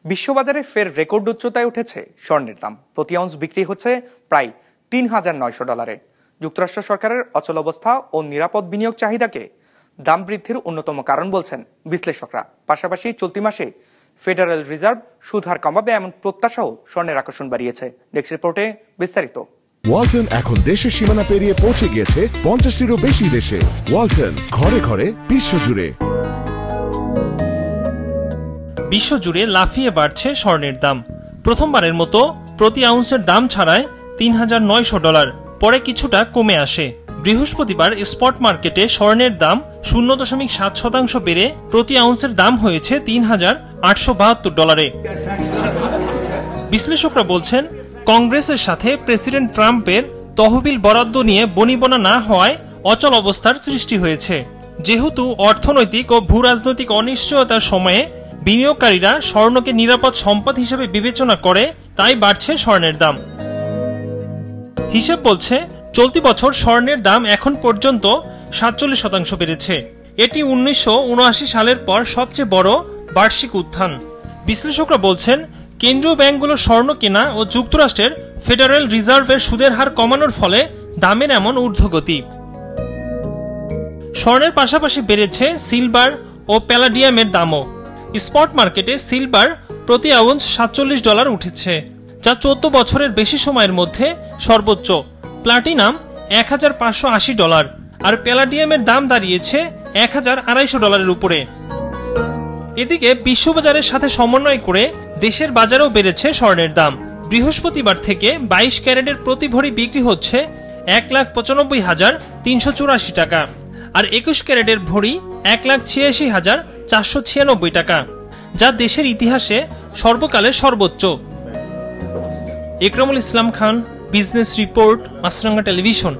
বিশ্ববাজারে ফের রেকর্ড উচ্চতায় উঠেছে স্বর্ণের দাম। প্রতি আউন্স বিক্রি হচ্ছে প্রায় $৩,৯০০। যুক্তরাষ্ট্র সরকারের অচল অবস্থা ও নিরাপদ বিনিয়োগ চাহিদাকে দাম বৃদ্ধির অন্যতম কারণ বলছেন বিশ্লেষকরা। পাশাপাশি চলতি মাসে ফেডারেল রিজার্ভ সুদ হার কমাবে এমন প্রত্যাশাও স্বর্ণের আকর্ষণ বাড়িয়েছে। ডেস্ক রিপোর্টে বিস্তারিত। ওয়ালটন এখন দেশের সীমানা পেরিয়ে পৌঁছে গিয়েছে 50টিরও বেশি দেশে। ওয়ালটন, ঘরে ঘরে বিশ্বজুড়ে। বিশ্বজুড়ে লাফিয়ে বাড়ছে স্বর্ণের দাম। প্রথমবারের মতো প্রতি আউন্সের দাম ছাড়ায় $৩,৯০০, পরে কিছুটা কমে আসে। বৃহস্পতিবার স্পট মার্কেটে স্বর্ণের দাম 0.7% বেড়ে প্রতি আউন্সের দাম হয়েছে $৩,৮৭২। বিশ্লেষকরা বলছেন, কংগ্রেসের সাথে প্রেসিডেন্ট ট্রাম্পের তহবিল বরাদ্দ নিয়ে বনিবনা না হওয়ায় অচল অবস্থার সৃষ্টি হয়েছে। যেহেতু অর্থনৈতিক ও ভূরাজনৈতিক অনিশ্চয়তার সময়ে বিনিয়োগকারীরা স্বর্ণকে নিরাপদ সম্পদ হিসেবে বিবেচনা করে, তাই বাড়ছে স্বর্ণের দাম। হিসেব বলছে, চলতি বছর স্বর্ণের দাম এখন পর্যন্ত 47% বেড়েছে। এটি 1979 সালের পর সবচেয়ে বড় বার্ষিক উত্থান। বিশ্লেষকরা বলছেন, কেন্দ্রীয় ব্যাংকগুলো স্বর্ণ কেনা ও যুক্তরাষ্ট্রের ফেডারেল রিজার্ভের সুদের হার কমানোর ফলে দামের এমন ঊর্ধ্বগতি। স্বর্ণের পাশাপাশি বেড়েছে সিলভার ও প্যালাডিয়ামের দামও। স্পট মার্কেটে সিলভার প্রতি আউন্স $47 উঠেছে, যা 14 বছরের বেশি সময়ের মধ্যে সর্বোচ্চ। প্লাটিনাম $1,580 আর প্যালাডিয়ামের দাম দাঁড়িয়েছে $1,250 উপরে। এদিকে বিশ্ববাজারের সাথে সমন্বয় করে দেশের বাজারেও বেড়েছে স্বর্ণের দাম। বৃহস্পতিবার থেকে 22 ক্যারেটের প্রতি ভরি বিক্রি হচ্ছে $1,95,384 টাকা, আর 21 ক্যারেটের ভরি $1,86,496 টাকা, যা দেশের ইতিহাসে সর্বকালের সর্বোচ্চ। ইকরামুল ইসলাম খান, বিজনেস রিপোর্ট, মাছরাঙ্গা টেলিভিশন।